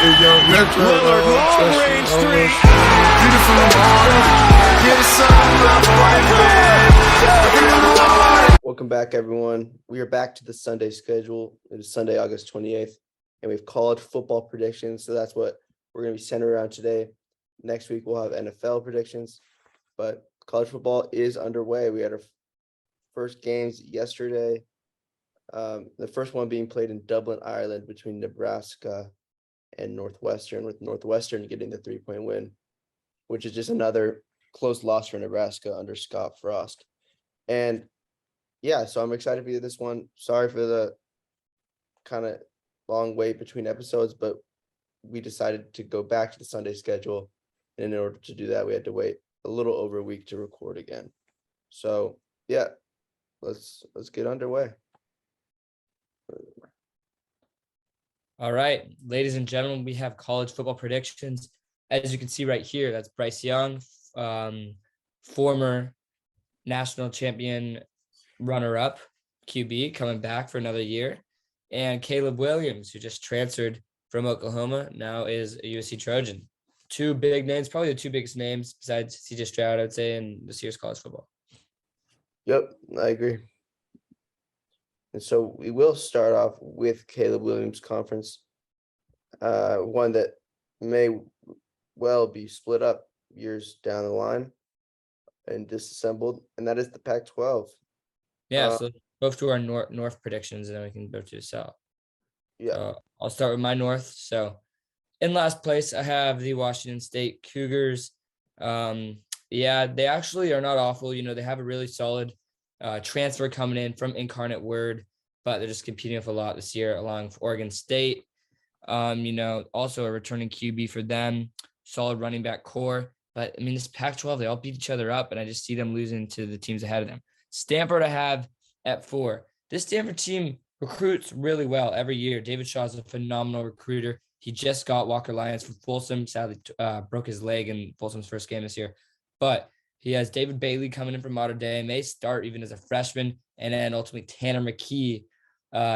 The young Metro Lillard, long range three. Beautiful morning. Get the sun up, Welcome back, everyone. We are back to the Sunday schedule. It is Sunday, August 28th, and we have college football predictions. So that's what we're going to be centered around today. Next week, we'll have NFL predictions, but college football is underway. We had our first games yesterday. The first one being played in Dublin, Ireland, between Nebraska and Northwestern, with Northwestern getting the 3-point win, which is just another close loss for Nebraska under Scott Frost. And yeah, so I'm excited for this one. Sorry for the kind of long wait between episodes, but we decided to go back to the Sunday schedule. And in order to do that, we had to wait a little over a week to record again. So yeah, let's get underway. All right, ladies and gentlemen, we have college football predictions. As you can see right here, that's Bryce Young, former national champion runner-up QB, coming back for another year, and Caleb Williams, who just transferred from Oklahoma, now is a USC Trojan. Two big names, probably the two biggest names besides CJ Stroud, I'd say, in this year's college football. Yep, I agree. And so we will start off with Caleb Williams' conference, one that may well be split up years down the line and disassembled, and that is the Pac-12. Yeah, so both to our north predictions, and then we can go to the south. Yeah. I'll start with my north. So in last place, I have the Washington State Cougars. Yeah, they actually are not awful. You know, they have a really solid transfer coming in from Incarnate Word, but they're just competing with a lot this year along with Oregon State. You know, also a returning QB for them, solid running back core. But I mean, this Pac-12, they all beat each other up, and I just see them losing to the teams ahead of them. Stanford I have at 4. This Stanford team recruits really well every year. David Shaw is a phenomenal recruiter. He just got Walker Lyons from Folsom. Sadly, broke his leg in Folsom's first game this year. But he has David Bailey coming in from Notre Dame, may start even as a freshman, and then ultimately Tanner McKee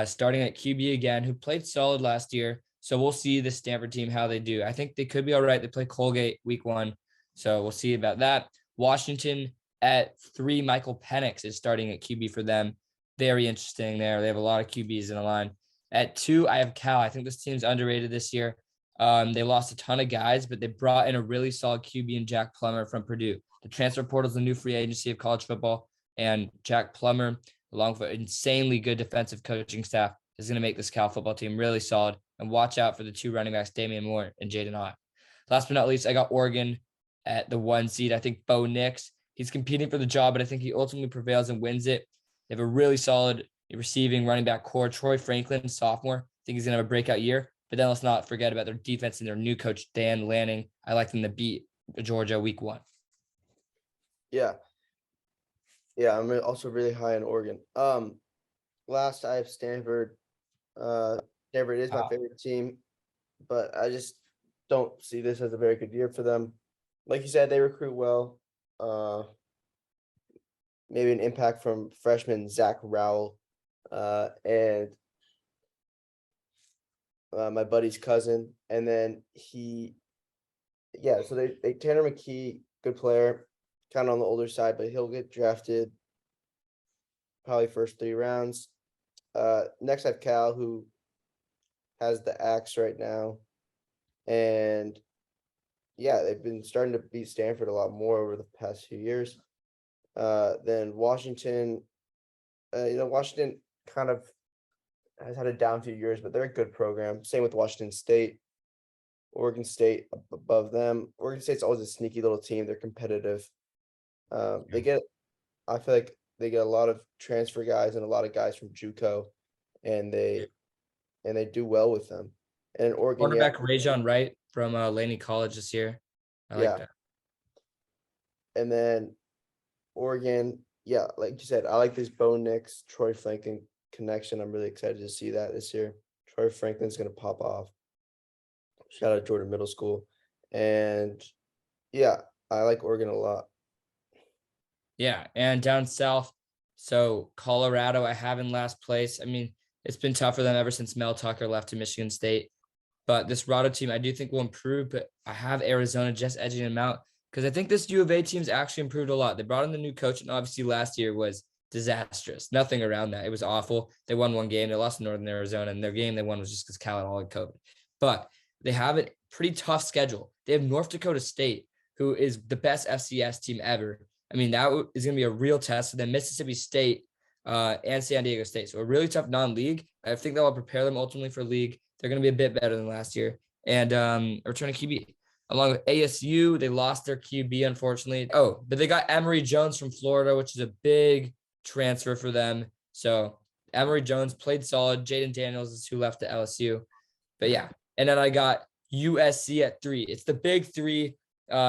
starting at QB again, who played solid last year. So we'll see the Stanford team, how they do. I think they could be all right. They play Colgate week 1, so we'll see about that. Washington at 3, Michael Penix is starting at QB for them. Very interesting there. They have a lot of QBs in the line. At 2, I have Cal. I think this team's underrated this year. They lost a ton of guys, but they brought in a really solid QB in Jack Plummer from Purdue. The transfer portal is the new free agency of college football, and Jack Plummer, along with an insanely good defensive coaching staff, is going to make this Cal football team really solid. And watch out for the 2 running backs, Damian Moore and Jaden Ott. Last but not least, I got Oregon at the 1 seed. I think Bo Nix, he's competing for the job, but I think he ultimately prevails and wins it. They have a really solid receiving running back core. Troy Franklin, sophomore, I think he's going to have a breakout year. But then let's not forget about their defense and their new coach, Dan Lanning. I like them to beat Georgia week 1. Yeah, I'm also really high on Oregon. Last, I have Stanford. Stanford is my favorite team, but I just don't see this as a very good year for them. Like you said, they recruit well. Maybe an impact from freshman Zach Rowell, and my buddy's cousin. And then so they Tanner McKee, good player, kind of on the older side, but he'll get drafted probably first 3 rounds. Next I have Cal, who has the axe right now. And yeah, they've been starting to beat Stanford a lot more over the past few years. Then Washington, Washington kind of has had a down few years, but they're a good program. Same with Washington State. Oregon State above them. Oregon State's always a sneaky little team. They're competitive. I feel like they get a lot of transfer guys and a lot of guys from JUCO, and they do well with them. And Oregon, Quarterback Rajon Wright from Laney College this year. I like that. And then Oregon, like you said, I like this Bo Nix, Troy Franklin connection. I'm really excited to see that this year. Troy Franklin's going to pop off. Shout out Jordan Middle School. And yeah, I like Oregon a lot. Yeah, and down south, so Colorado I have in last place. I mean, it's been tough for them ever since Mel Tucker left to Michigan State. But this Rado team, I do think will improve, but I have Arizona just edging them out because I think this U of A team's actually improved a lot. They brought in the new coach, and obviously last year was disastrous. Nothing around that. It was awful. They won one game. They lost to Northern Arizona, and their game they won was just because Cal had all had COVID. But they have a pretty tough schedule. They have North Dakota State, who is the best FCS team ever. I mean, that is going to be a real test. And then Mississippi State and San Diego State. So a really tough non-league. I think that will prepare them ultimately for league. They're going to be a bit better than last year. And returning QB. Along with ASU, they lost their QB, unfortunately. Oh, but they got Emory Jones from Florida, which is a big transfer for them. So Emory Jones played solid. Jaden Daniels is who left to LSU. But yeah. And then I got USC at 3. It's the big 3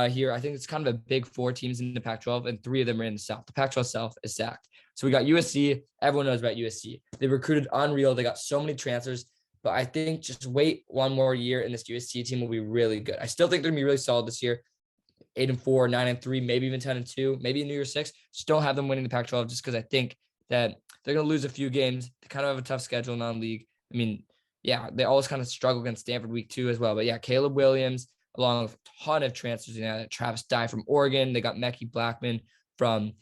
here. I think it's kind of a big 4 teams in the Pac-12, and 3 of them are in the South. The Pac-12 South is stacked. So we got USC. Everyone knows about USC. They recruited unreal. They got so many transfers. But I think just wait one more year and this USC team will be really good. I still think they're going to be really solid this year. 8-4, 9-3, maybe even 10-2, maybe in New Year's 6. Just don't have them winning the Pac-12 just because I think that they're going to lose a few games. They kind of have a tough schedule non-league. I mean, yeah, they always kind of struggle against Stanford week 2 as well. But yeah, Caleb Williams, along with a ton of transfers. Travis Dye from Oregon. They got Mekhi Blackman from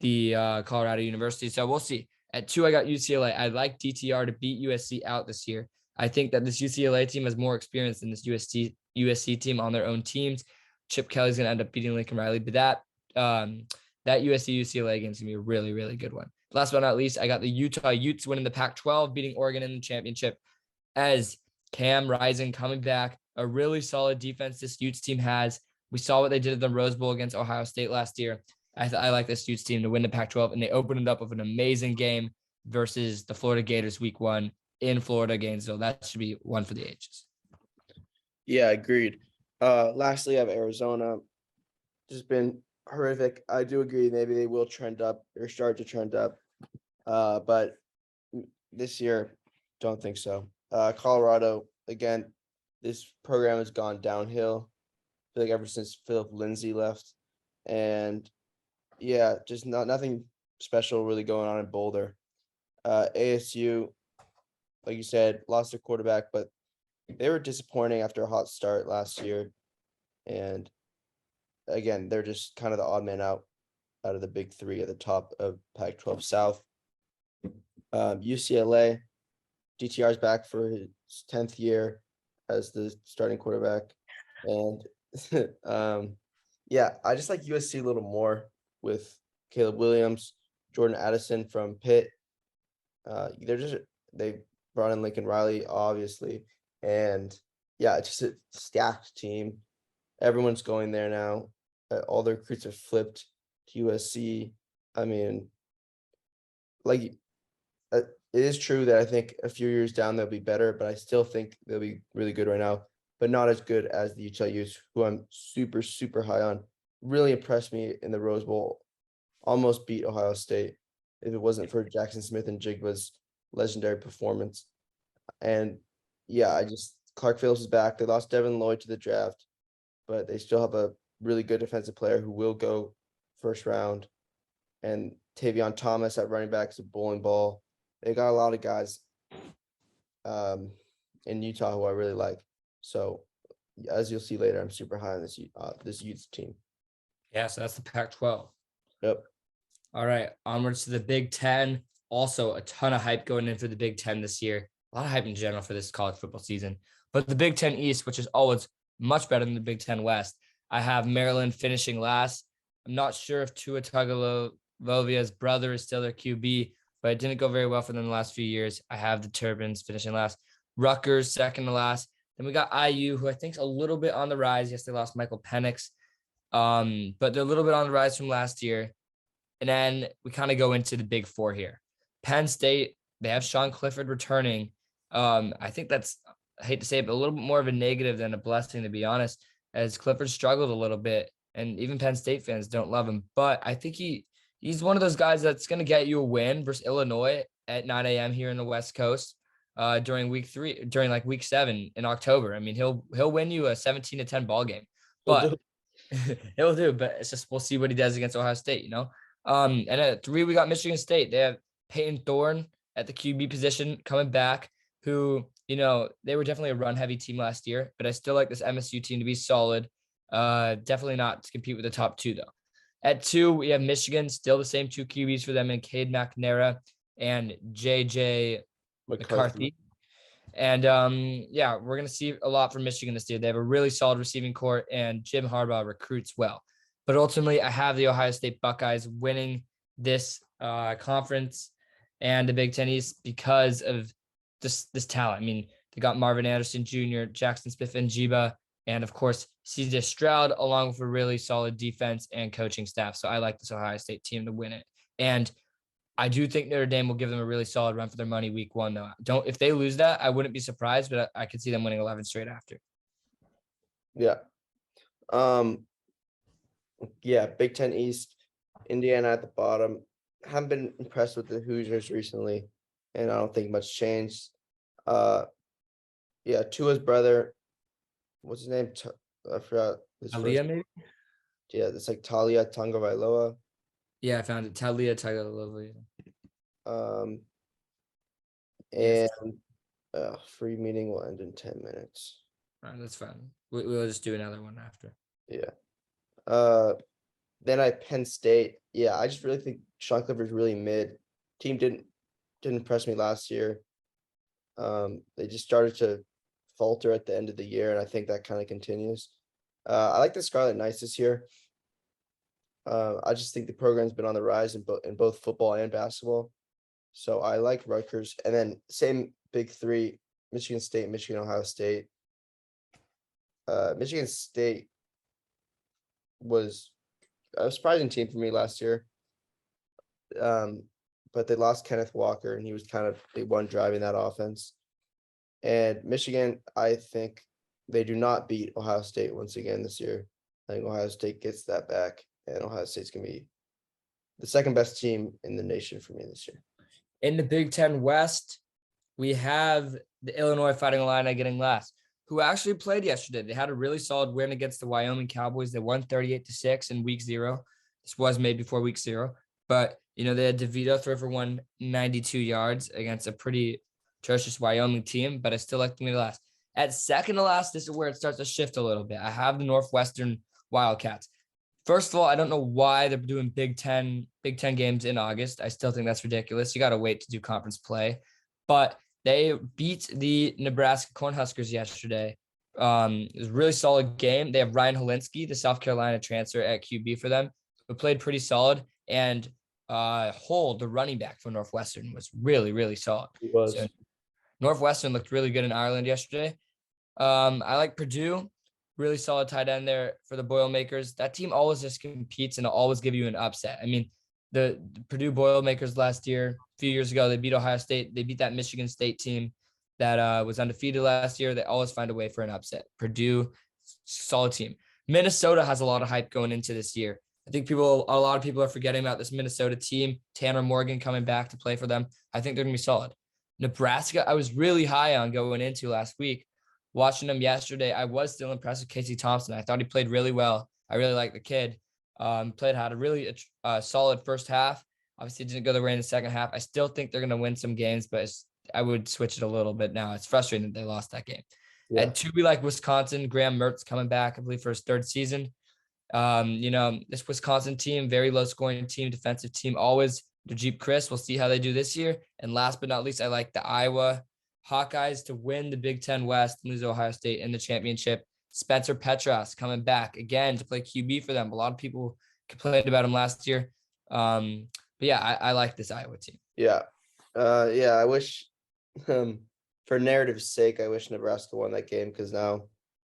the Colorado University. So we'll see. At 2, I got UCLA. I like DTR to beat USC out this year. I think that this UCLA team has more experience than this USC team on their own teams. Chip Kelly's going to end up beating Lincoln Riley, but that USC UCLA game is going to be a really, really good one. Last but not least, I got the Utah Utes winning the Pac-12, beating Oregon in the championship as Cam Rising coming back. A really solid defense this Utes team has. We saw what they did at the Rose Bowl against Ohio State last year. I like this Utes team to win the Pac-12, and they opened it up with an amazing game versus the Florida Gators week 1 in Florida, Gainesville. That should be one for the ages. Yeah, agreed. Lastly, I have Arizona. Just been horrific. I do agree. Maybe they will trend up or start to trend up. But this year, don't think so. Colorado, again, this program has gone downhill. I feel like ever since Philip Lindsay left. And yeah, just nothing special really going on in Boulder. ASU, like you said, lost their quarterback, but they were disappointing after a hot start last year. And again, they're just kind of the odd man out of the big 3 at the top of Pac-12 South. UCLA, DTR's back for his 10th year as the starting quarterback. And yeah, I just like USC a little more with Caleb Williams, Jordan Addison from Pitt. They brought in Lincoln Riley, obviously. And yeah, it's just a stacked team. Everyone's going there now. All the recruits have flipped to USC. I mean, like, it is true that I think a few years down they'll be better, but I still think they'll be really good right now, but not as good as the Utah Utes, who I'm super, super high on. Really impressed me in the Rose Bowl. Almost beat Ohio State if it wasn't for Jackson Smith and Jigba's legendary performance. And yeah, Clark Phillips is back. They lost Devin Lloyd to the draft, but they still have a really good defensive player who will go first round. And Tavion Thomas at running back is a bowling ball. They got a lot of guys in Utah who I really like. So as you'll see later, I'm super high on this Utes team. Yeah, so that's the Pac-12. Yep. All right, onwards to the Big Ten. Also, a ton of hype going in for the Big Ten this year. A lot of hype in general for this college football season. But the Big Ten East, which is always much better than the Big Ten West, I have Maryland finishing last. I'm not sure if Tua Tagovailoa's brother is still their QB, but it didn't go very well for them the last few years. I have the Turbans finishing last. Rutgers second to last. Then we got IU, who I think is a little bit on the rise. Yes, they lost Michael Penix, but they're a little bit on the rise from last year. And then we kind of go into the Big Four here. Penn State, they have Sean Clifford returning. I think that's, I hate to say it, but a little bit more of a negative than a blessing, to be honest, as Clifford struggled a little bit, and even Penn State fans don't love him. But I think he's one of those guys that's going to get you a win versus Illinois at 9 a.m. here in the West Coast during week 7 in October. I mean, he'll win you a 17-10 ball game, but he'll do. But it's just, we'll see what he does against Ohio State, And at 3, we got Michigan State. They have Peyton Thorne at the QB position coming back, who they were definitely a run heavy team last year, but I still like this MSU team to be solid. Definitely not to compete with the top two though. At 2, we have Michigan, still the same 2 QBs for them in Cade McNamara and JJ McCarthy. And we're going to see a lot from Michigan this year. They have a really solid receiving core, and Jim Harbaugh recruits well. But ultimately, I have the Ohio State Buckeyes winning this conference and the Big Ten East because of this talent. I mean, they got Marvin Anderson Jr., Jackson Smith-Njigba, and of course, CJ Stroud, along with a really solid defense and coaching staff. So I like this Ohio State team to win it. And I do think Notre Dame will give them a really solid run for their money week 1, though. If they lose that, I wouldn't be surprised, but I could see them winning 11 straight after. Yeah. Big Ten East, Indiana at the bottom. Haven't been impressed with the Hoosiers recently, and I don't think much changed. Tua's brother, what's his name? I forgot his Talia, first. maybe? Yeah, it's like Talia Tagovailoa. Yeah, I found it. Talia Tagovailoa. And free meeting will end in 10 minutes. All right, that's fine. We'll just do another one after. Yeah. Then Penn State. Yeah, I just really think Sean Clifford's really mid. Team didn't impress me last year. They just started to falter at the end of the year, and I think that kind of continues. I like the Scarlet Knights this year. I just think the program's been on the rise in both football and basketball. So I like Rutgers. And then same big 3, Michigan State, Michigan, Ohio State. Michigan State was a surprising team for me last year. But they lost Kenneth Walker, and he was kind of the one driving that offense. And Michigan, I think they do not beat Ohio State once again this year. I think Ohio State gets that back, and Ohio State's going to be the second best team in the nation for me this year. In the Big Ten West, we have the Illinois Fighting Illini getting last, who actually played yesterday. They had a really solid win against the Wyoming Cowboys. They won 38-6 in week 0. This was made before week 0. But, they had DeVito throw for 192 yards against a pretty atrocious Wyoming team, but I still like them to last. At second to last, this is where it starts to shift a little bit. I have the Northwestern Wildcats. First of all, I don't know why they're doing Big Ten games in August. I still think that's ridiculous. You got to wait to do conference play. But they beat the Nebraska Cornhuskers yesterday. It was a really solid game. They have Ryan Helinski, the South Carolina transfer at QB for them, who played pretty solid. And Hull, the running back for Northwestern, was really, really solid. He was. So Northwestern looked really good in Ireland yesterday. I like Purdue, really solid tight end there for the Boilermakers. That team always just competes and always give you an upset. I mean, the Purdue Boilermakers last year, a few years ago, they beat Ohio State. They beat that Michigan State team that was undefeated last year. They always find a way for an upset. Purdue, solid team. Minnesota has a lot of hype going into this year. I think a lot of people are forgetting about this Minnesota team. Tanner Morgan coming back to play for them. I think they're going to be solid. Nebraska, I was really high on going into last week. Watching them yesterday, I was still impressed with Casey Thompson. I thought he played really well. I really like the kid. Had a really solid first half. Obviously, it didn't go the way in the second half. I still think they're going to win some games, but I would switch it a little bit now. It's frustrating that they lost that game. Yeah. At 2, we like Wisconsin. Graham Mertz coming back, I believe, for his 3rd season. This Wisconsin team, very low scoring team, defensive team, always Najee Chris. We'll see how they do this year. And last but not least, I like the Iowa Hawkeyes to win the Big Ten West and lose Ohio State in the championship. Spencer Petras coming back again to play QB for them. A lot of people complained about him last year. But yeah, I like this Iowa team. Yeah. I wish, for narrative's sake, I wish Nebraska won that game, because now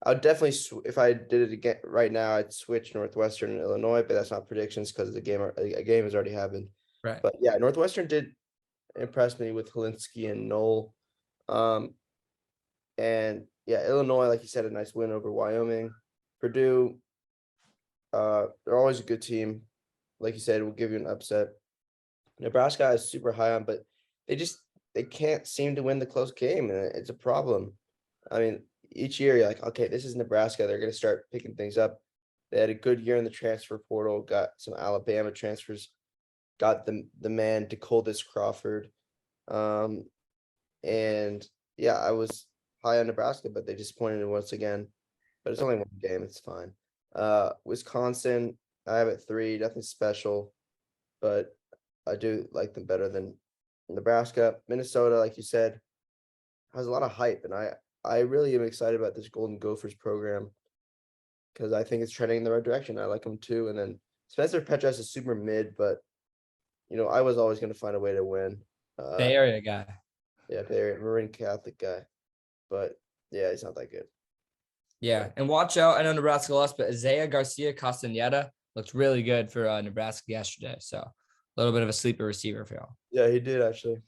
I would definitely, if I did it again right now, I'd switch Northwestern and Illinois, but that's not predictions because a game has already happened. Right. But yeah, Northwestern did impress me with Helinski and Knoll. And yeah, Illinois, like you said, a nice win over Wyoming. Purdue, they're always a good team. Like you said, will give you an upset. Nebraska is super high on, but they can't seem to win the close game, and it's a problem. I mean, each year you're like, okay, this is Nebraska. They're going to start picking things up. They had a good year in the transfer portal, got some Alabama transfers, got the man DeColdis Crawford. And yeah, I was high on Nebraska, but they disappointed me once again. But it's only one game, it's fine. Wisconsin, I have it 3, nothing special, but I do like them better than Nebraska. Minnesota, like you said, has a lot of hype, and I really am excited about this Golden Gophers program because I think it's trending in the right direction. I like them too. And then Spencer Petras is super mid, but I was always going to find a way to win. Bay Area guy. Yeah, Bay Area, Marin Catholic guy, but yeah, he's not that good. Yeah, and watch out. I know Nebraska lost, but Isaiah Garcia Castaneda looked really good for Nebraska yesterday. So a little bit of a sleeper receiver for y'all. Yeah, he did actually.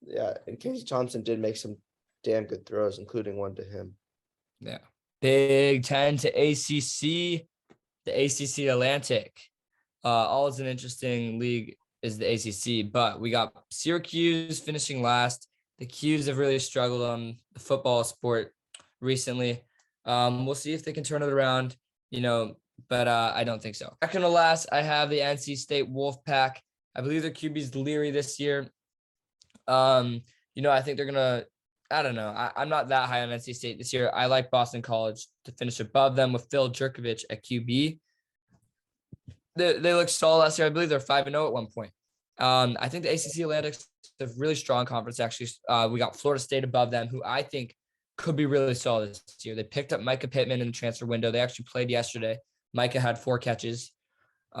Yeah, and Casey Thompson did make some damn good throws, including one to him. Yeah. Big 10 to ACC, the ACC Atlantic. Always an interesting league is the ACC, but we got Syracuse finishing last. The Qs have really struggled on the football sport recently. We'll see if they can turn it around, but I don't think so. Second to last, I have the NC State Wolfpack. I believe their QB's Leary this year. I think they're gonna. I don't know. I'm not that high on NC State this year. I like Boston College to finish above them with Phil Jerkovich at QB. They look solid last year. I believe they're 5-0 at one point. I think the ACC Atlantic's a really strong conference. Actually, we got Florida State above them, who I think could be really solid this year. They picked up Micah Pittman in the transfer window. They actually played yesterday. Micah had 4 catches. They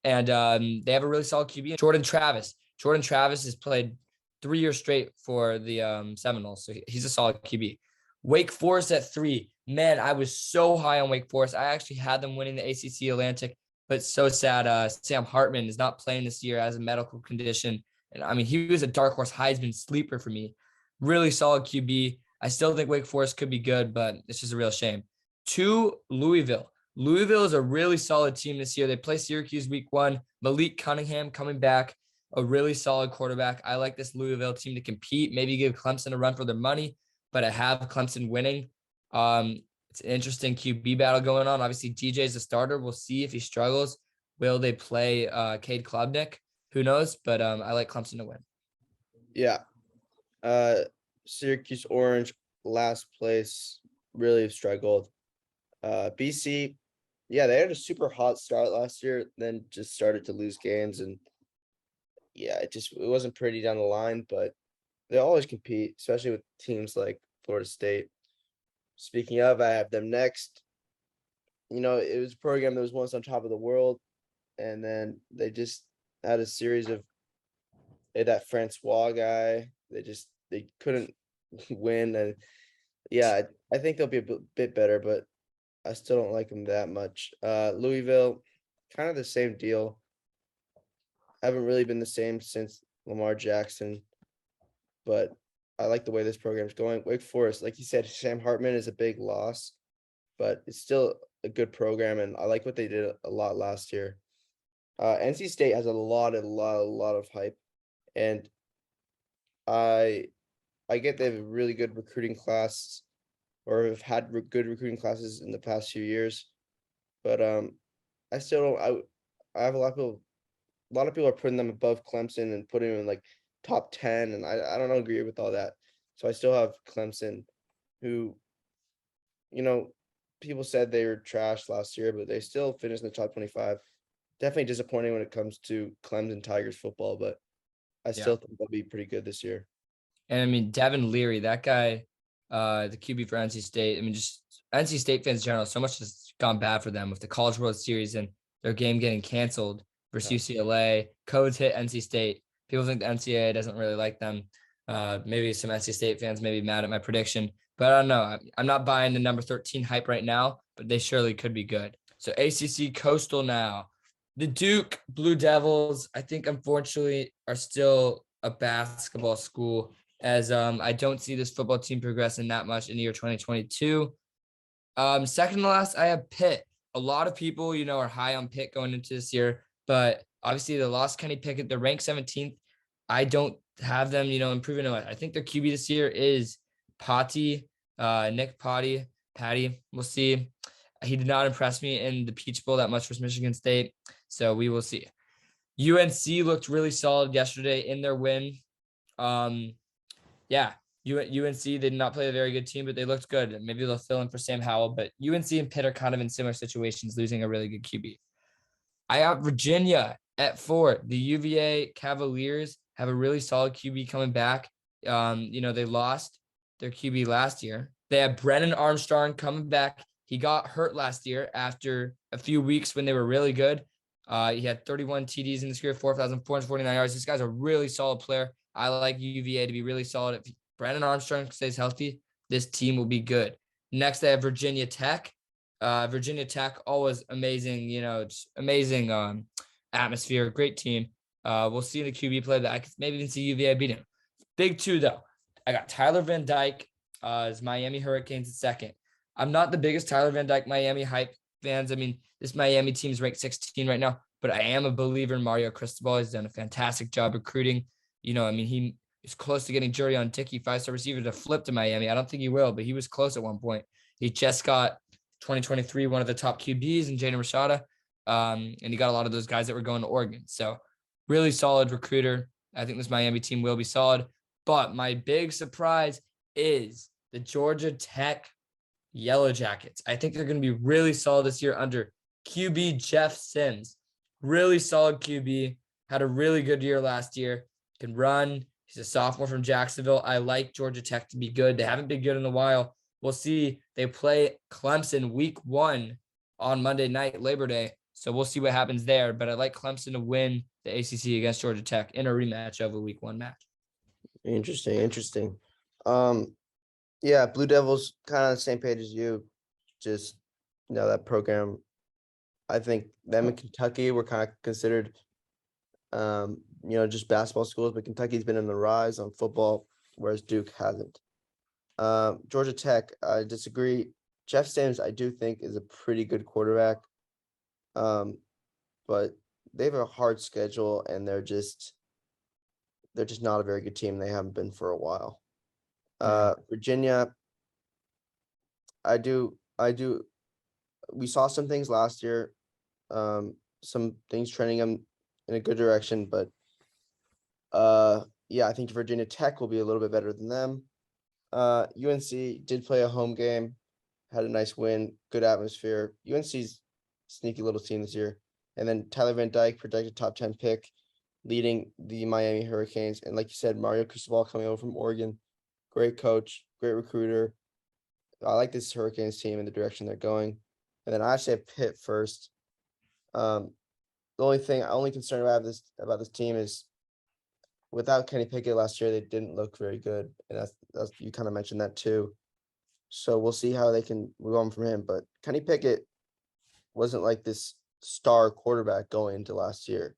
have a really solid QB. Jordan Travis. Jordan Travis has played 3 years straight for the Seminoles, so he's a solid QB. Wake Forest at 3. Man, I was so high on Wake Forest. I actually had them winning the ACC Atlantic, but so sad. Sam Hartman is not playing this year as a medical condition. And I mean, he was a dark horse Heisman sleeper for me. Really solid QB. I still think Wake Forest could be good, but it's just a real shame. 2, Louisville. Louisville is a really solid team this year. They play Syracuse week 1. Malik Cunningham coming back, a really solid quarterback. I like this Louisville team to compete, maybe give Clemson a run for their money, but I have Clemson winning. It's an interesting QB battle going on. Obviously, DJ is a starter. We'll see if he struggles. Will they play Cade Klubnik? Who knows? But I like Clemson to win. Yeah. Syracuse Orange, last place, really struggled. BC, yeah, they had a super hot start last year, then just started to lose games, and yeah, it wasn't pretty down the line, but they always compete, especially with teams like Florida State. Speaking of, I have them next. It was a program that was once on top of the world, and then they just had a series of that Francois guy. They couldn't win, and yeah, I think they'll be a bit better, but I still don't like them that much. Louisville, kind of the same deal. Haven't really been the same since Lamar Jackson, but I like the way this program's going. Wake Forest, like you said, Sam Hartman is a big loss, but it's still a good program, and I like what they did a lot last year. NC State has a lot of hype, and I get they have a really good recruiting class, or have had good recruiting classes in the past few years, but I still don't. I have a lot of people are putting them above Clemson and putting them in like top 10, and I don't agree with all that. So I still have Clemson, who, people said they were trash last year, but they still finished in the top 25. Definitely disappointing when it comes to Clemson Tigers football, but I still think they'll be pretty good this year. And I mean, Devin Leary, that guy, the QB for NC State. I mean, just NC State fans in general, so much has gone bad for them with the College World Series and their game getting canceled versus UCLA. Codes hit NC State. People think the NCAA doesn't really like them. Maybe some NC State fans may be mad at my prediction, but I don't know. I'm not buying the number 13 hype right now, but they surely could be good. So ACC Coastal now. The Duke Blue Devils, I think, unfortunately, are still a basketball school, as I don't see this football team progressing that much in the year 2022. Second to last, I have Pitt. A lot of people, are high on Pitt going into this year, but obviously they lost Kenny Pickett. They're ranked 17th. I don't have them, improving much. I think their QB this year is Nick Patty. We'll see. He did not impress me in the Peach Bowl that much for Michigan State, so we will see. UNC looked really solid yesterday in their win. UNC UNC did not play a very good team, but they looked good. Maybe they'll fill in for Sam Howell, but UNC and Pitt are kind of in similar situations, losing a really good QB. I have Virginia at 4. The UVA Cavaliers have a really solid QB coming back. They lost their QB last year. They have Brennan Armstrong coming back. He got hurt last year after a few weeks when they were really good. He had 31 TDs in this year, 4,449 yards. This guy's a really solid player. I like UVA to be really solid. If Brennan Armstrong stays healthy, this team will be good. Next, they have Virginia Tech. Virginia Tech, always amazing, just amazing atmosphere, great team. We'll see the QB play that I could maybe even see UVA beating. Big 2, though. I got Tyler Van Dyke as Miami Hurricanes at 2nd. I'm not the biggest Tyler Van Dyke Miami hype fans. I mean, this Miami team is ranked 16 right now, but I am a believer in Mario Cristobal. He's done a fantastic job recruiting. He is close to getting Jurion Dickey, 5-star receiver, to flip to Miami. I don't think he will, but he was close at one point. He just got 2023 one of the top QBs in Jaden Rashada, and he got a lot of those guys that were going to Oregon. So really solid recruiter. I think this Miami team will be solid. But my big surprise is the Georgia Tech Yellow Jackets. I think they're going to be really solid this year under QB Jeff Sims. Really solid QB. Had a really good year last year. Can run. He's a sophomore from Jacksonville. I like Georgia Tech to be good. They haven't been good in a while. We'll see. They play Clemson week 1 on Monday night, Labor Day. So we'll see what happens there. But I like Clemson to win the ACC against Georgia Tech in a rematch of a week 1 match. Interesting. Yeah, Blue Devils kind of on the same page as you. Just, that program, I think them and Kentucky were kind of considered, just basketball schools, but Kentucky's been in the rise on football, whereas Duke hasn't. Georgia Tech, I disagree. Jeff Sims, I do think, is a pretty good quarterback. But they have a hard schedule, and they're just not a very good team. They haven't been for a while. Virginia, we saw some things last year, some things trending them in a good direction, but I think Virginia Tech will be a little bit better than them. UNC did play a home game, had a nice win, good atmosphere. UNC's sneaky little team this year. And then Tyler Van Dyke, projected top 10 pick, leading the Miami Hurricanes. And like you said, Mario Cristobal coming over from Oregon. Great coach, great recruiter. I like this Hurricanes team and the direction they're going. And then I actually have Pitt first. The only concern I have about this team is without Kenny Pickett last year, they didn't look very good. And that's you kind of mentioned that too. So we'll see how they can move on from him. But Kenny Pickett wasn't like this star quarterback going into last year.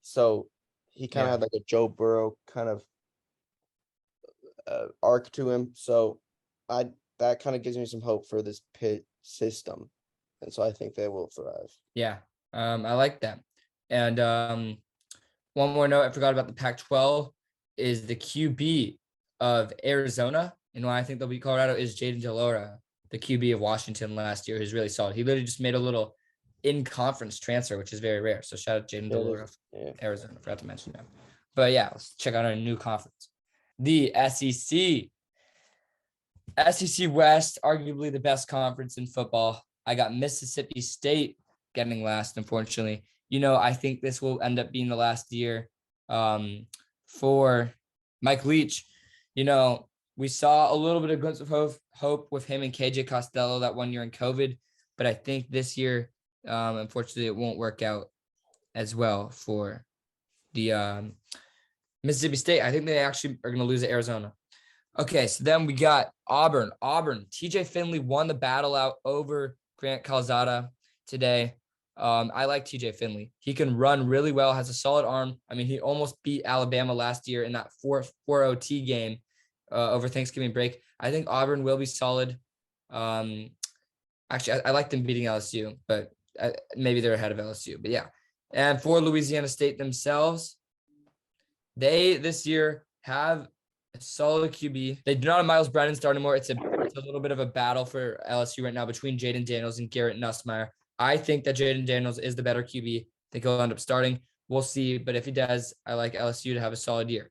So he kind of had like a Joe Burrow kind of arc to him. So that kind of gives me some hope for this Pitt system. And so I think they will thrive. Yeah, I like that. And one more note I forgot about the Pac-12 is the QB of Arizona. And why I think they'll beat Colorado is Jaden Delora, the QB of Washington last year, who's really solid. He literally just made a little in-conference transfer, which is very rare. So shout out Jaden Delora, Arizona. Forgot to mention that. But yeah, let's check out our new conference. The SEC. SEC West, arguably the best conference in football. I got Mississippi State getting last, unfortunately. I think this will end up being the last year for Mike Leach. We saw a little bit of glimpse of hope with him and KJ Costello that one year in COVID, but I think this year, unfortunately, it won't work out as well for the Mississippi State. I think they actually are going to lose to Arizona. Okay, so then we got Auburn. TJ Finley won the battle out over Grant Calzada today. I like TJ Finley. He can run really well, has a solid arm. I mean, he almost beat Alabama last year in that 4-OT game over Thanksgiving break. I think Auburn will be solid. Actually, I like them beating LSU, but maybe they're ahead of LSU. But yeah. And for Louisiana State themselves, they this year have a solid QB. They do not have Miles Brennan starting anymore. It's a little bit of a battle for LSU right now between Jaden Daniels and Garrett Nussmeier. I think that Jaden Daniels is the better QB. I think he'll end up starting. We'll see. But if he does, I like LSU to have a solid year.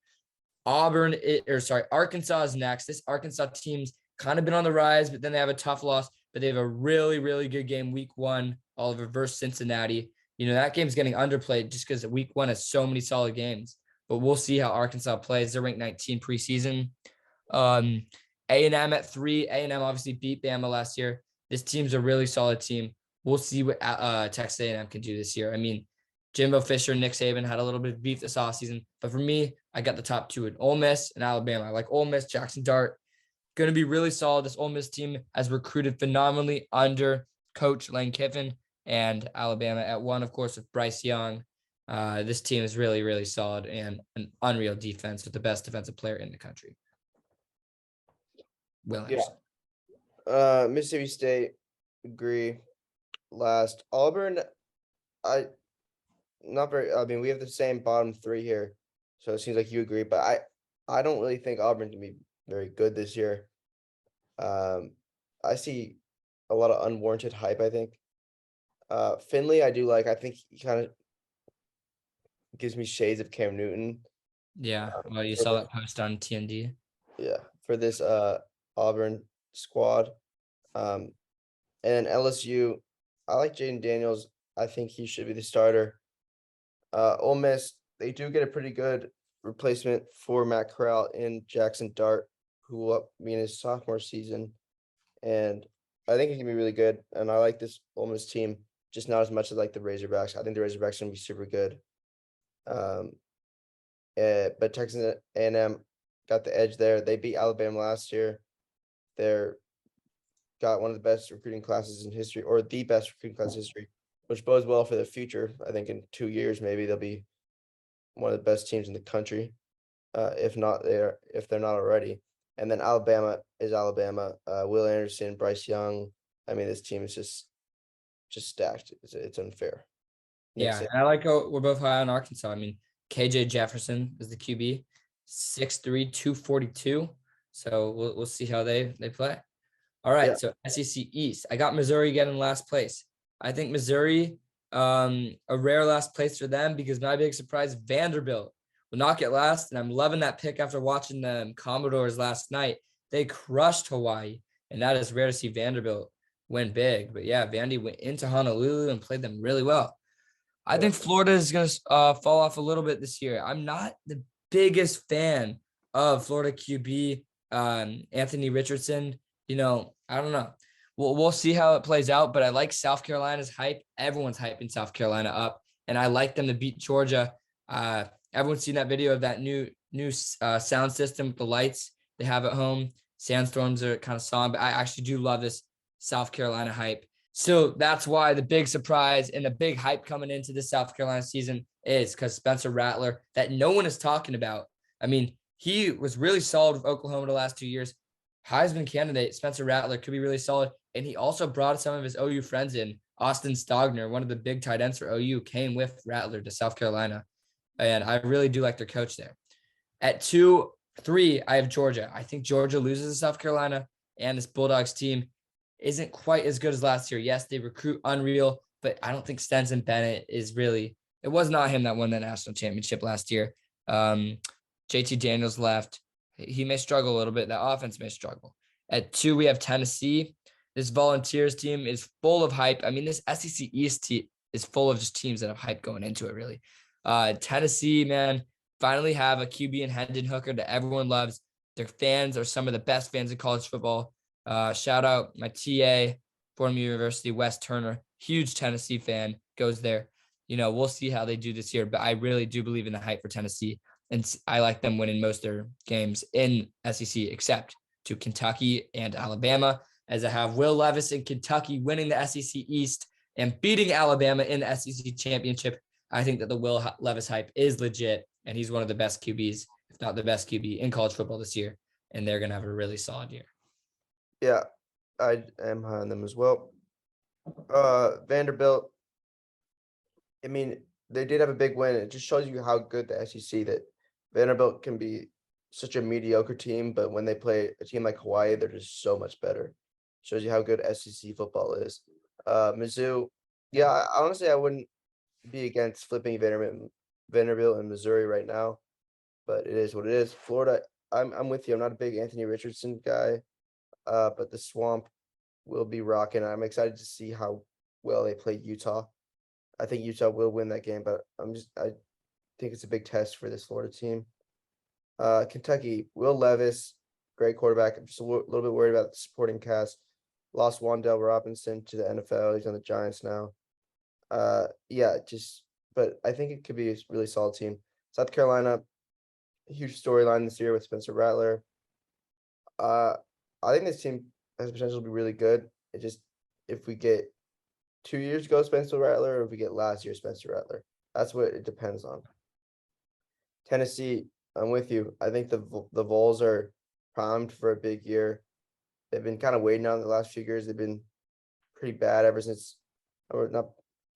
Arkansas is next. This Arkansas team's kind of been on the rise, but then they have a tough loss, but they have a really, really good game week 1, Oliver versus Cincinnati. That game's getting underplayed just because week 1 has so many solid games, but we'll see how Arkansas plays. They're ranked 19 preseason. A&M at 3. A&M obviously beat Bama last year. This team's a really solid team. We'll see what Texas A&M can do this year. I mean, Jimbo Fisher and Nick Saban had a little bit of beef this offseason, but for me, I got the top 2 in Ole Miss and Alabama. I like Ole Miss, Jackson Dart. Going to be really solid. This Ole Miss team has recruited phenomenally under Coach Lane Kiffin, and Alabama at 1, of course, with Bryce Young. This team is really, really solid and an unreal defense with the best defensive player in the country. Will Anderson. Mississippi State, agree. Last. Auburn, I mean, we have the same bottom 3 here, so it seems like you agree, but I don't really think Auburn can be very good this year. I see a lot of unwarranted hype, I think. Finley, I do like. I think he kind of gives me shades of Cam Newton. Yeah, well, you saw that post on TND. Yeah, for this Auburn squad. And then LSU, I like Jaden Daniels. I think he should be the starter. Ole Miss, they do get a pretty good replacement for Matt Corral in Jackson Dart, who will be in his sophomore season. And I think he can be really good. And I like this Ole Miss team, just not as much as like the Razorbacks. I think the Razorbacks are going to be super good. But Texas A&M got the edge there. They beat Alabama last year. They're got one of the best recruiting classes in history, or the best recruiting class in history, which bodes well for the future. I think in 2 years, maybe they'll be one of the best teams in the country, if they're not already. And then Alabama is Alabama. Will Anderson, Bryce Young. I mean, this team is just stacked. It's unfair. Yeah, and I like how we're both high on Arkansas. I mean, KJ Jefferson is the QB, 6'3", 242. So we'll see how they play. All right, So SEC East. I got Missouri getting last place. I think Missouri, a rare last place for them, because my big surprise, Vanderbilt will not get last. And I'm loving that pick after watching the Commodores last night. They crushed Hawaii, and that is rare to see Vanderbilt win big. But yeah, Vandy went into Honolulu and played them really well. I think Florida is going to fall off a little bit this year. I'm not the biggest fan of Florida QB Anthony Richardson. I don't know. We'll see how it plays out, but I like South Carolina's hype. Everyone's hyping South Carolina up, and I like them to beat Georgia. Everyone's seen that video of that new sound system with the lights they have at home. Sandstorms are kind of song, but I actually do love this South Carolina hype. So that's why the big surprise and the big hype coming into this South Carolina season is because Spencer Rattler, that no one is talking about. I mean, he was really solid with Oklahoma the last 2 years. Heisman candidate Spencer Rattler could be really solid. And he also brought some of his OU friends in. Austin Stogner, one of the big tight ends for OU, came with Rattler to South Carolina. And I really do like their coach there. At 2-3, I have Georgia. I think Georgia loses to South Carolina, and this Bulldogs team isn't quite as good as last year. Yes, they recruit unreal, but I don't think Stetson Bennett is really – it was not him that won the national championship last year. JT Daniels left. He may struggle a little bit. That offense may struggle. At 2, we have Tennessee. This Volunteers team is full of hype. I mean, this SEC East team is full of just teams that have hype going into it, really. Tennessee, man, finally have a QB in Hendon Hooker that everyone loves. Their fans are some of the best fans in college football. Shout out my TA, Fordham University, Wes Turner, huge Tennessee fan, goes there. We'll see how they do this year, but I really do believe in the hype for Tennessee. And I like them winning most of their games in SEC, except to Kentucky and Alabama, as I have Will Levis in Kentucky winning the SEC East and beating Alabama in the SEC championship. I think that the Will Levis hype is legit, and he's one of the best QBs, if not the best QB in college football this year, and they're going to have a really solid year. Yeah, I am high on them as well. Vanderbilt, I mean, they did have a big win. It just shows you how good the SEC, that Vanderbilt can be such a mediocre team, but when they play a team like Hawaii, they're just so much better. Shows you how good SEC football is. Mizzou, yeah, honestly, I wouldn't be against flipping Vanderbilt and Missouri right now, but it is what it is. Florida, I'm with you. I'm not a big Anthony Richardson guy, but the Swamp will be rocking. I'm excited to see how well they play Utah. I think Utah will win that game, but I think it's a big test for this Florida team. Kentucky, Will Levis, great quarterback. I'm just a little bit worried about the supporting cast. Lost Wandale Robinson to the NFL. He's on the Giants now. But I think it could be a really solid team. South Carolina, huge storyline this year with Spencer Rattler. I think this team has potential to be really good. It just, if we get 2 years ago Spencer Rattler, or if we get last year Spencer Rattler, that's what it depends on. Tennessee, I'm with you. I think the Vols are primed for a big year. They've been kind of waiting on the last few years. They've been pretty bad ever since, or not.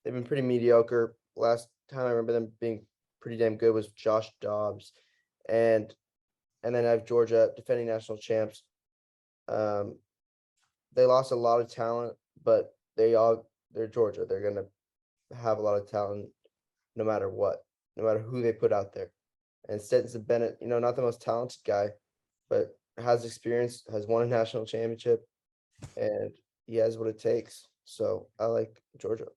They've been pretty mediocre. Last time I remember them being pretty damn good was Josh Dobbs, and then I have Georgia, defending national champs. They lost a lot of talent, but they're Georgia. They're gonna have a lot of talent no matter what, no matter who they put out there. And Stetson Bennett, not the most talented guy, but has experience, has won a national championship, and he has what it takes. So I like Georgia.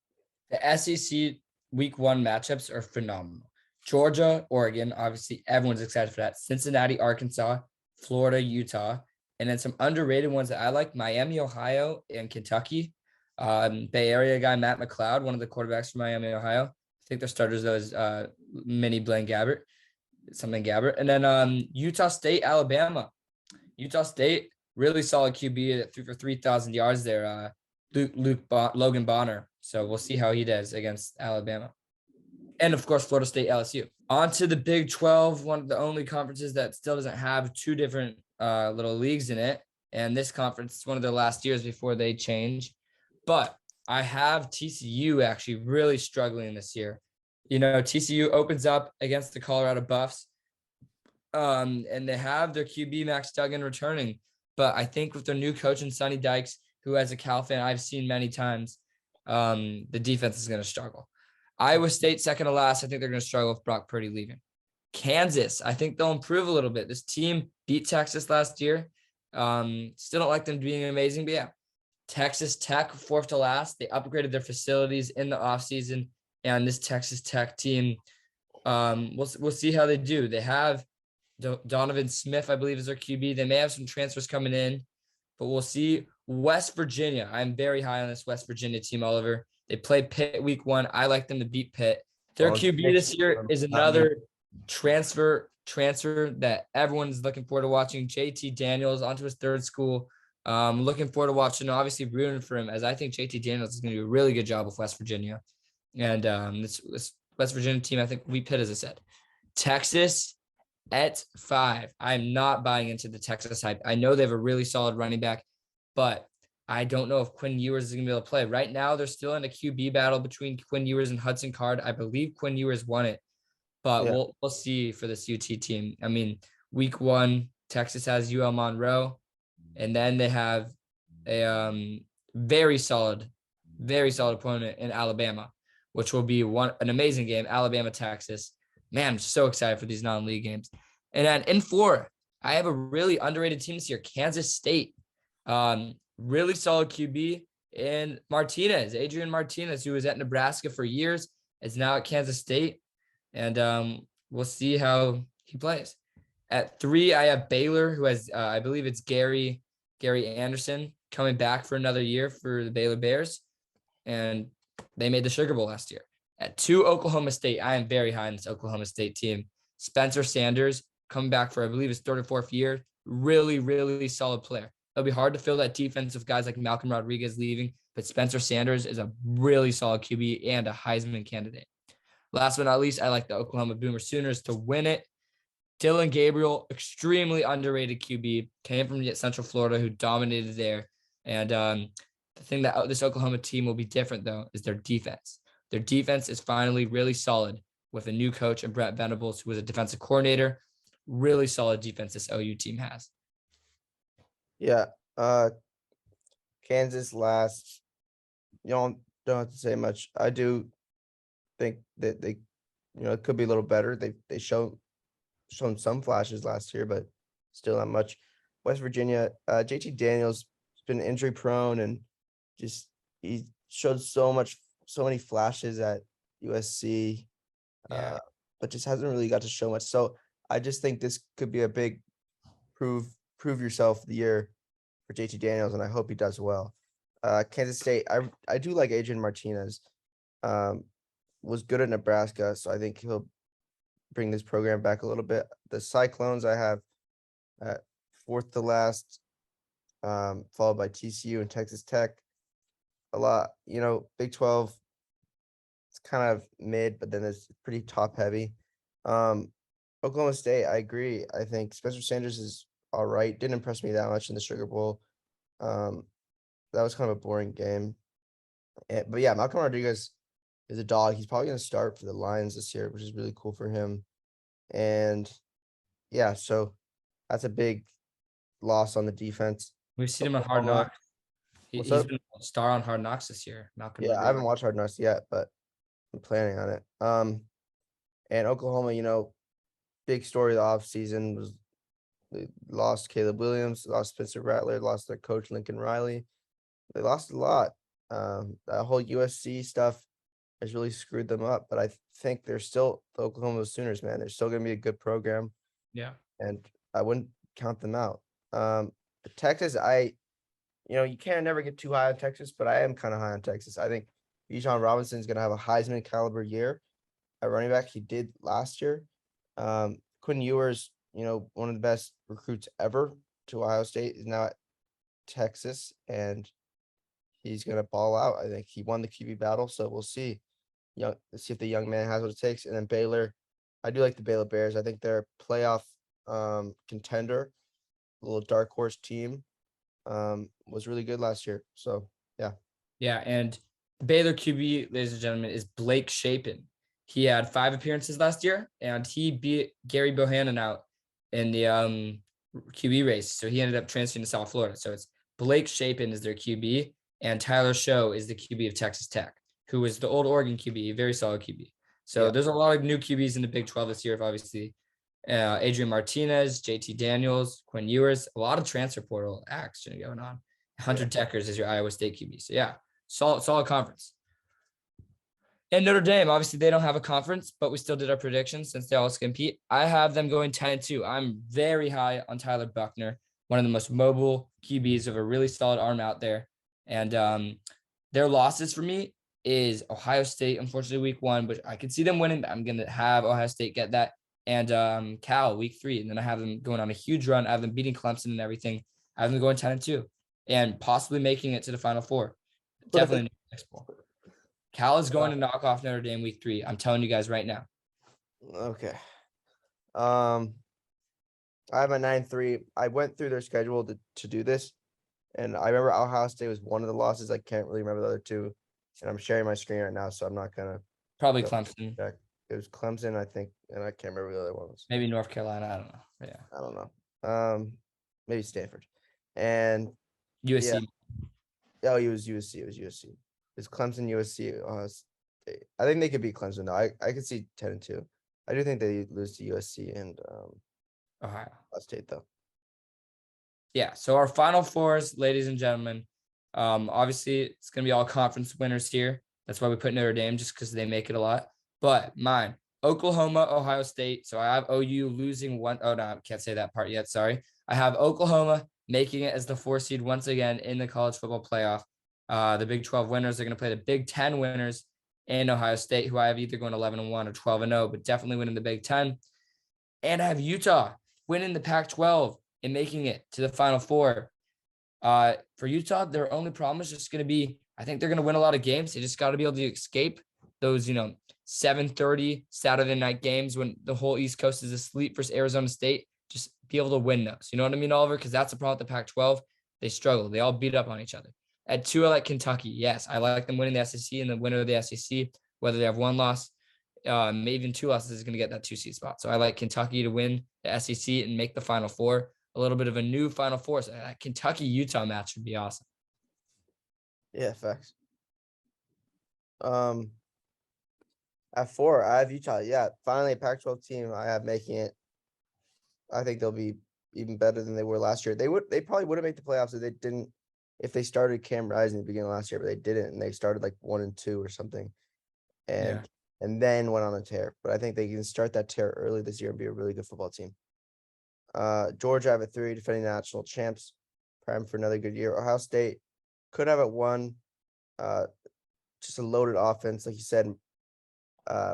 The SEC week 1 matchups are phenomenal. Georgia, Oregon, obviously everyone's excited for that. Cincinnati, Arkansas, Florida, Utah, and then some underrated ones that I like: Miami, Ohio, and Kentucky. Bay Area guy Matt McLeod, one of the quarterbacks from Miami, Ohio. I think their starters though is Mini Blaine Gabbert, and then Utah State, Alabama. Utah State, really solid QB for 3,000 yards there. Logan Bonner. So we'll see how he does against Alabama. And of course, Florida State, LSU. On to the Big 12, one of the only conferences that still doesn't have 2 different little leagues in it. And this conference is one of their last years before they change. But I have TCU actually really struggling this year. TCU opens up against the Colorado Buffs. And they have their QB Max Duggan returning. But I think with their new coach and Sonny Dykes, who as a Cal fan I've seen many times, the defense is going to struggle. Iowa State, second to last. I think they're going to struggle with Brock Purdy leaving. Kansas, I think they'll improve a little bit. This team beat Texas last year. Still don't like them being amazing, but yeah. Texas Tech, fourth to last. They upgraded their facilities in the offseason, and this Texas Tech team, we'll see how they do. They have Donovan Smith, I believe, is their QB. They may have some transfers coming in, but we'll see. West Virginia, I'm very high on this West Virginia team, Oliver. They play Pitt week 1. I like them to beat Pitt. Their QB this year is another transfer that everyone's looking forward to watching. JT Daniels onto his 3rd school. Looking forward to watching, obviously rooting for him, as I think JT Daniels is going to do a really good job with West Virginia. And this West Virginia team, I think we Pitt, as I said. Texas at 5. I'm not buying into the Texas hype. I know they have a really solid running back, but I don't know if Quinn Ewers is going to be able to play. Right now, they're still in a QB battle between Quinn Ewers and Hudson Card. I believe Quinn Ewers won it, but Yeah. we'll see for this UT team. I mean, week 1, Texas has UL Monroe, and then they have a very solid opponent in Alabama, which will be an amazing game. Alabama, Texas. Man, I'm so excited for these non-league games. And then in 4, I have a really underrated team this year, Kansas State. Really solid QB in Adrian Martinez, who was at Nebraska for years, is now at Kansas State. And we'll see how he plays. At 3, I have Baylor, who has, I believe it's Gary Anderson coming back for another year for the Baylor Bears. And they made the Sugar Bowl last year. At 2, Oklahoma State. I am very high in this Oklahoma State team. Spencer Sanders coming back for, I believe, his 3rd or 4th year. Really, really solid player. It'll be hard to fill that defense with guys like Malcolm Rodriguez leaving, but Spencer Sanders is a really solid QB and a Heisman candidate. Last but not least, I like the Oklahoma Boomer Sooners to win it. Dylan Gabriel, extremely underrated QB, came from Central Florida, who dominated there. And the thing that this Oklahoma team will be different, though, is their defense. Their defense is finally really solid with a new coach and Brett Venables, who was a defensive coordinator. Really solid defense this OU team has. Yeah. Kansas last. You don't have to say much. I do think that they, it could be a little better. They show shown some flashes last year, but still not much. West Virginia, JT Daniels has been injury prone and just he showed so many flashes at USC, Yeah. but just hasn't really got to show much. So I just think this could be a big prove prove yourself the year for JT Daniels, and I hope he does well. Kansas State, I do like Adrian Martinez. Um, was good at Nebraska, so I think he'll bring this program back a little bit. The Cyclones I have at fourth to last, followed by TCU and Texas Tech. A lot, Big 12, it's kind of mid, but then it's pretty top heavy. Um, Oklahoma State, I agree. I think Spencer Sanders is all right. Didn't impress me that much in the Sugar Bowl. Um, that was kind of a boring game. But yeah, Malcolm Rodriguez is a dog. He's probably going to start for the Lions this year, which is really cool for him. And yeah, so that's a big loss on the defense. We've seen him on Hard Oklahoma, Knocks. what's He's up? been a star on Hard Knocks this year. Malcolm Yeah, I Rodriguez. haven't watched Hard Knocks yet, but I'm planning on it. And Oklahoma, big story of the offseason was they lost Caleb Williams, lost Spencer Rattler, lost their coach Lincoln Riley. They lost a lot. That whole USC stuff has really screwed them up, but I think they're still the Oklahoma Sooners, man. They're still going to be a good program, Yeah. and I wouldn't count them out. Texas, you can't never get too high on Texas, but I am kind of high on Texas. I think Bijan Robinson is going to have a Heisman caliber year at running back. He did last year. Quinn Ewers, one of the best recruits ever to Ohio State, is now at Texas, and he's going to ball out. I think he won the QB battle, so we'll see. Let's see if the young man has what it takes. And then Baylor, I do like the Baylor Bears. I think they're a playoff contender, a little dark horse team. Was really good last year. So yeah. Yeah, and Baylor QB, ladies and gentlemen, is Blake Shapen. He had 5 appearances last year, and he beat Gary Bohannon out in the QB race. So he ended up transferring to South Florida. So it's Blake Shapen is their QB, and Tyler Show is the QB of Texas Tech, who was the old Oregon QB, very solid QB. So there's a lot of new QBs in the Big 12 this year, obviously. Adrian Martinez, JT Daniels, Quinn Ewers, a lot of transfer portal action going on. Hunter Deckers is your Iowa State QB. So yeah, solid conference. And Notre Dame, obviously they don't have a conference, but we still did our predictions since they all compete. I have them going 10-2. I'm very high on Tyler Buckner, one of the most mobile QBs of a really solid arm out there. And their losses for me is Ohio State, unfortunately, week 1, but I can see them winning. I'm going to have Ohio State get that. And Cal, week 3. And then I have them going on a huge run. I have them beating Clemson and everything. I have them going 10-2 and possibly making it to the Final Four. Definitely next bowl. Cal is going to knock off Notre Dame week 3. I'm telling you guys right now. Okay. I have a 9-3. I went through their schedule to do this, and I remember Ohio State was one of the losses. I can't really remember the other two, and I'm sharing my screen right now, so I'm not gonna. Probably Clemson. Check. It was Clemson, I think, and I can't remember the other one was. Maybe North Carolina. I don't know. But yeah. I don't know. Maybe Stanford, and USC. Yeah. Oh, it was USC. It was USC. It's Clemson, USC. I think they could beat Clemson though. I could see 10-2. I do think they lose to USC and Ohio State though. Yeah. So our Final Fours, ladies and gentlemen, obviously it's gonna be all conference winners here. That's why we put Notre Dame, just because they make it a lot. But mine, Oklahoma, Ohio State. So I have OU losing one. Oh no, I can't say that part yet. Sorry. I have Oklahoma making it as the 4 seed once again in the college football playoff. The Big 12 winners are going to play the Big 10 winners in Ohio State, who I have either going 11-1 or 12-0, but definitely winning the Big 10. And I have Utah winning the Pac-12 and making it to the Final Four. For Utah, their only problem is just going to be, I think they're going to win a lot of games. They just got to be able to escape those, 7:30 Saturday night games when the whole East Coast is asleep versus Arizona State. Just be able to win those. You know what I mean, Oliver? Because that's the problem with the Pac-12. They struggle. They all beat up on each other. At 2, I like Kentucky. Yes, I like them winning the SEC, and the winner of the SEC, whether they have 1 loss, maybe even 2 losses, is going to get that 2 seed spot. So I like Kentucky to win the SEC and make the Final Four. A little bit of a new Final Four. So that Kentucky-Utah match would be awesome. Yeah, facts. At 4, I have Utah. Yeah, finally a Pac-12 team I have making it. I think they'll be even better than they were last year. They probably would have made the playoffs if they started Cam Rising at the beginning of last year, but they didn't, and they started like 1-2 or something, Yeah. and then went on a tear. But I think they can start that tear early this year and be a really good football team. Georgia have at 3, defending national champs, prime for another good year. Ohio State could have at 1. Just a loaded offense, like you said.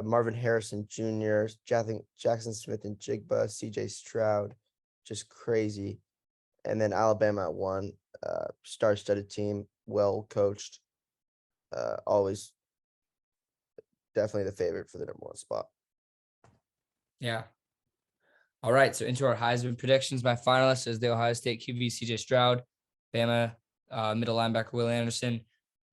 Marvin Harrison Jr., Jackson Smith and Jigba, CJ Stroud, just crazy. And then Alabama at 1, star-studded team, well coached. Always definitely the favorite for the number 1 spot. Yeah. All right. So into our Heisman predictions, my finalist is the Ohio State QB CJ Stroud, Bama middle linebacker Will Anderson,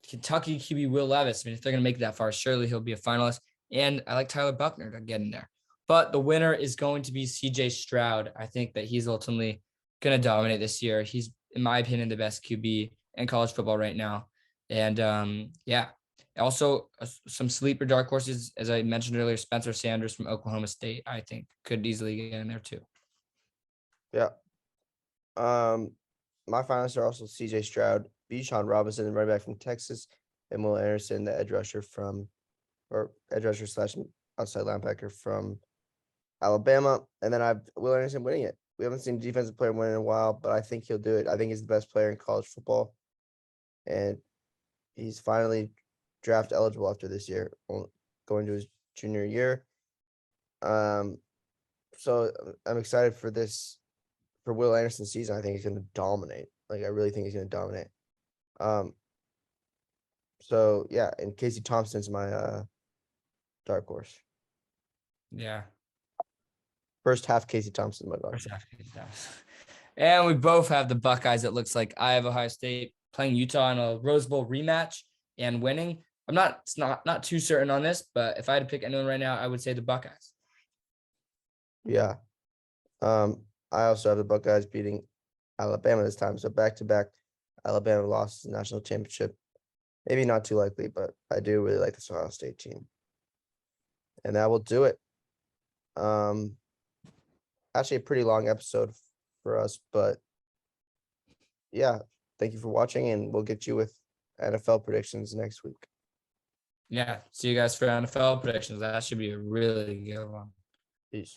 Kentucky QB Will Levis. I mean, if they're going to make it that far, surely he'll be a finalist. And I like Tyler Buckner to get in there. But the winner is going to be CJ Stroud. I think that he's ultimately going to dominate this year. He's, in my opinion, the best QB in college football right now. And yeah, also some sleeper dark horses, as I mentioned earlier, Spencer Sanders from Oklahoma State, I think could easily get in there too. Yeah. My finalists are also CJ Stroud, Bijan Robinson, the running back from Texas, and Will Anderson, the edge rusher slash outside linebacker from Alabama. And then I have Will Anderson winning it. We haven't seen a defensive player win in a while, but I think he'll do it. I think he's the best player in college football. And he's finally draft eligible after this year, going to his junior year. So I'm excited for Will Anderson's season. I think he's going to dominate. Like, I really think he's going to dominate. So yeah, and Casey Thompson's my dark horse. Yeah. First half Casey Thompson, my dark horse. And we both have the Buckeyes. It looks like I have Ohio State playing Utah in a Rose Bowl rematch and winning. I'm not too certain on this, but if I had to pick anyone right now, I would say the Buckeyes. Yeah. I also have the Buckeyes beating Alabama this time. So back-to-back Alabama lost the national championship. Maybe not too likely, but I do really like this Ohio State team. And that will do it. Actually a pretty long episode for us, but yeah, thank you for watching, and we'll get you with NFL predictions next week. Yeah. See you guys for NFL predictions. That should be a really good one. Peace.